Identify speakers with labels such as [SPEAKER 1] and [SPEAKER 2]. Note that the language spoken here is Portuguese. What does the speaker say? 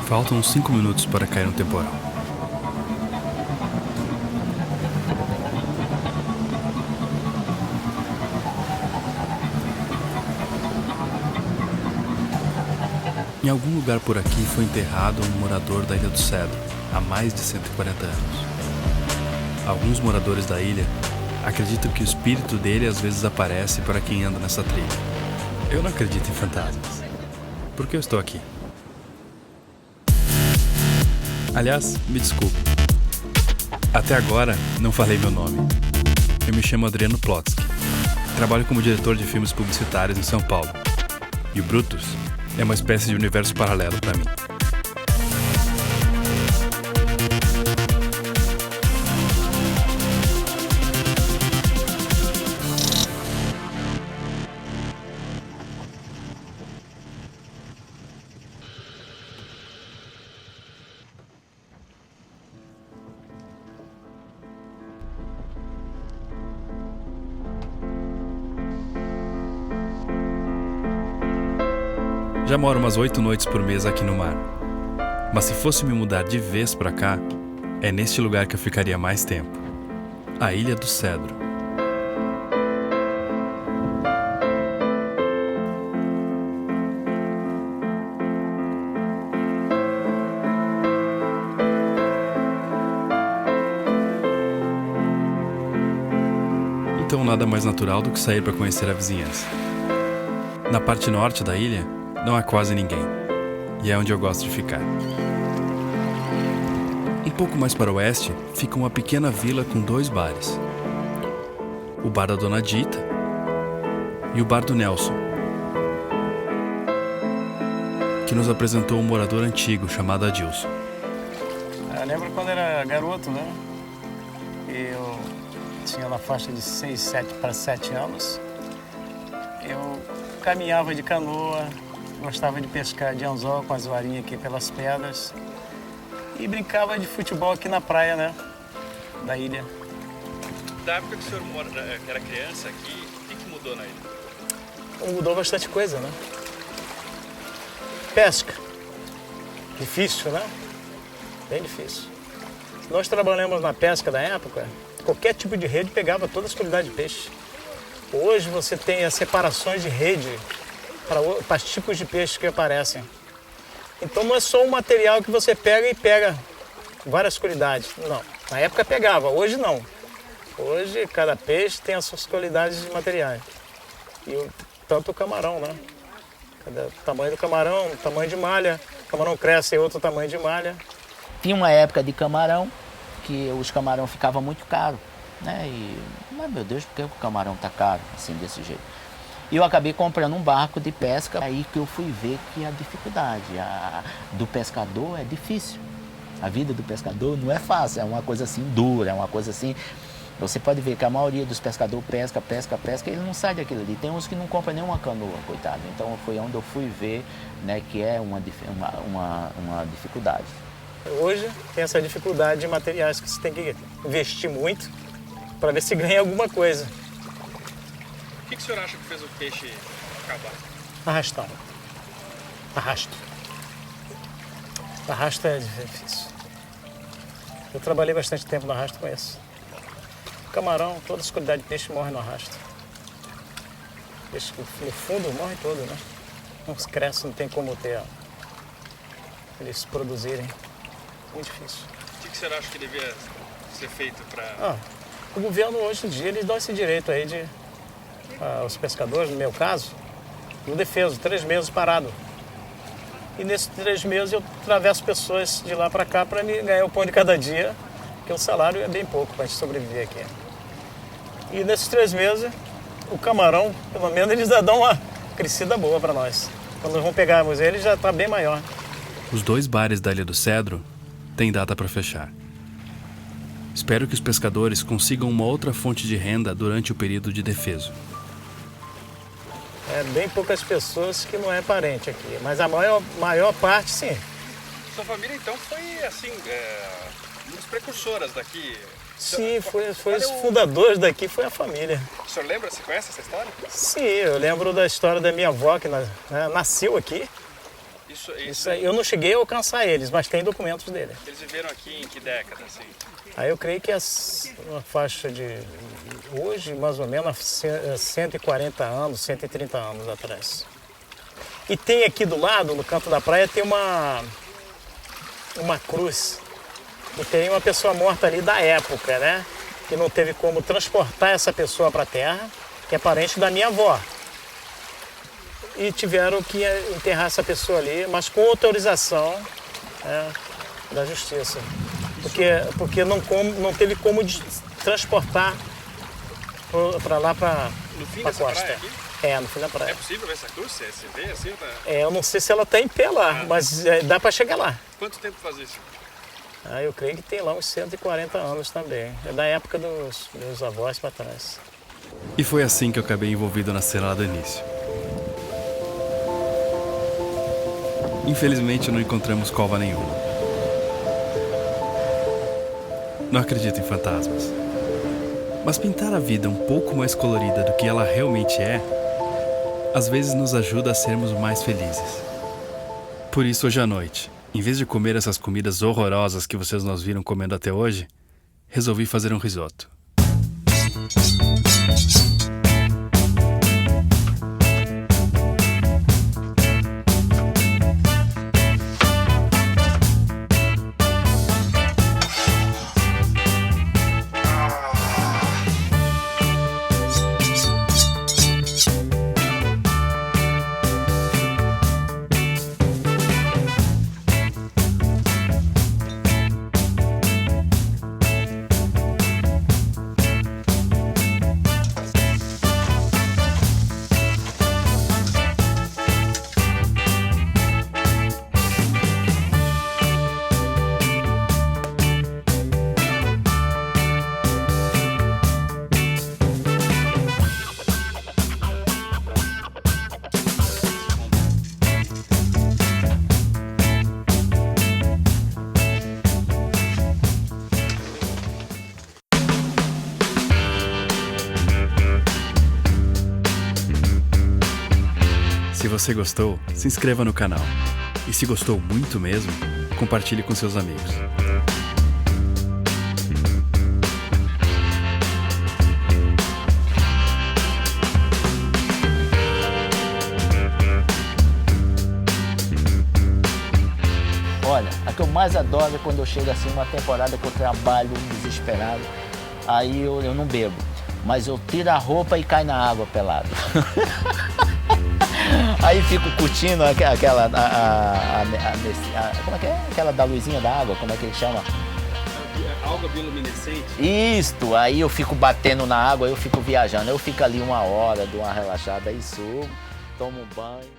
[SPEAKER 1] Faltam uns 5 minutos para cair um temporal. Em algum lugar por aqui foi enterrado um morador da Ilha do Cedro, há mais de 140 anos. Alguns moradores da ilha acreditam que o espírito dele às vezes aparece para quem anda nessa trilha. Eu não acredito em fantasmas. Por que eu estou aqui? Aliás, me desculpe. Até agora, não falei meu nome. Eu me chamo Adriano Plotsky. Trabalho como diretor de filmes publicitários em São Paulo. E o Brutus é uma espécie de universo paralelo para mim. Já moro umas 8 noites por mês aqui no mar. Mas se fosse me mudar de vez pra cá, é neste lugar que eu ficaria mais tempo. A Ilha do Cedro. Então nada mais natural do que sair para conhecer a vizinhança. Na parte norte da ilha, não há quase ninguém, e é onde eu gosto de ficar. Um pouco mais para o oeste, fica uma pequena vila com 2 bares. O bar da Dona Dita e o bar do Nelson, que nos apresentou um morador antigo chamado Adilson.
[SPEAKER 2] Eu lembro quando era garoto, né? Eu tinha na faixa de 6, 7 para 7 anos. Eu caminhava de canoa, gostava de pescar de anzol com as varinhas aqui pelas pedras e brincava de futebol aqui na praia, né, da ilha.
[SPEAKER 1] Da época que o senhor era criança aqui, o que mudou na ilha?
[SPEAKER 2] Mudou bastante coisa, né? Pesca. Difícil, né? Bem difícil. Nós trabalhamos na pesca da época, qualquer tipo de rede pegava todas as qualidades de peixe. Hoje você tem as separações de rede para os tipos de peixes que aparecem. Então não é só um material que você pega e pega várias qualidades. Não, na época pegava, hoje não. Hoje cada peixe tem as suas qualidades de materiais. E tanto o camarão, né? Cada tamanho do camarão, tamanho de malha. O camarão cresce em outro tamanho de malha.
[SPEAKER 3] Tinha uma época de camarão que os camarão ficavam muito caros, né? Mas meu Deus, por que o camarão tá caro assim desse jeito? E eu acabei comprando um barco de pesca, aí que eu fui ver que a dificuldade do pescador é difícil. A vida do pescador não é fácil, é uma coisa assim dura, é uma coisa assim... Você pode ver que a maioria dos pescadores pesca, e ele não sai daquilo ali. Tem uns que não compram nenhuma canoa, coitado. Então foi onde eu fui ver, né, que é uma dificuldade.
[SPEAKER 2] Hoje tem essa dificuldade de materiais que você tem que investir muito para ver se ganha alguma coisa.
[SPEAKER 1] O que o senhor acha que fez o peixe acabar?
[SPEAKER 2] Arrastão. Arrasto. Arrasto é difícil. Eu trabalhei bastante tempo no arrasto, conheço. Camarão, todas as qualidades de peixe morrem no arrasto. Peixe no fundo morre todo, né? Não cresce, não tem como ter eles produzirem. Muito difícil.
[SPEAKER 1] O que o senhor acha que devia ser feito para...
[SPEAKER 2] O governo hoje em dia eles dão esse direito aí de os pescadores, no meu caso, no defeso, 3 meses parado. E nesses 3 meses eu atravesso pessoas de lá para cá para me ganhar o pão de cada dia, porque o salário é bem pouco para a gente sobreviver aqui. E nesses 3 meses, o camarão, pelo menos, eles já dão uma crescida boa para nós. Quando nós vamos pegarmos ele, já está bem maior.
[SPEAKER 1] Os 2 bares da Ilha do Cedro têm data para fechar. Espero que os pescadores consigam uma outra fonte de renda durante o período de defeso.
[SPEAKER 2] É bem poucas pessoas que não é parente aqui, mas a maior parte, sim.
[SPEAKER 1] Sua família, então, foi, assim, uma das precursoras daqui?
[SPEAKER 2] Sim, foi os fundadores daqui, foi a família.
[SPEAKER 1] O senhor lembra, você conhece essa história?
[SPEAKER 2] Sim, eu lembro da história da minha avó, que nasceu aqui. Isso aí, eu não cheguei a alcançar eles, mas tem documentos dele.
[SPEAKER 1] Eles viveram aqui em que década, assim?
[SPEAKER 2] Aí eu creio que uma faixa de hoje, mais ou menos, 140 anos, 130 anos atrás. E tem aqui do lado, no canto da praia, tem uma cruz. E tem uma pessoa morta ali da época, né? Que não teve como transportar essa pessoa para a terra, que é parente da minha avó. E tiveram que enterrar essa pessoa ali, mas com autorização, né, da justiça. Porque não teve como transportar para lá, para a costa. No fim da praia.
[SPEAKER 1] É possível ver essa cruz? Você vê assim? Tá...
[SPEAKER 2] Eu não sei se ela está em pé lá, mas dá para chegar lá.
[SPEAKER 1] Quanto tempo faz isso?
[SPEAKER 2] Eu creio que tem lá uns 140 anos também. É da época dos meus avós para trás.
[SPEAKER 1] E foi assim que eu acabei envolvido na cena lá do início. Infelizmente não encontramos cova nenhuma. Não acredito em fantasmas. Mas pintar a vida um pouco mais colorida do que ela realmente é, às vezes nos ajuda a sermos mais felizes. Por isso, hoje à noite, em vez de comer essas comidas horrorosas que vocês nos viram comendo até hoje, resolvi fazer um risoto. Se você gostou, se inscreva no canal. E se gostou muito mesmo, compartilhe com seus amigos.
[SPEAKER 3] Olha, a que eu mais adoro é quando eu chego assim uma temporada que eu trabalho desesperado, aí eu não bebo, mas eu tiro a roupa e caio na água pelado. Aí fico curtindo aquela, como é que é? Aquela da luzinha da água, como é que ele chama?
[SPEAKER 1] Alga bioluminescente?
[SPEAKER 3] Isto, aí eu fico batendo na água, eu fico viajando, eu fico ali 1 hora, dou uma relaxada, aí subo, tomo um banho.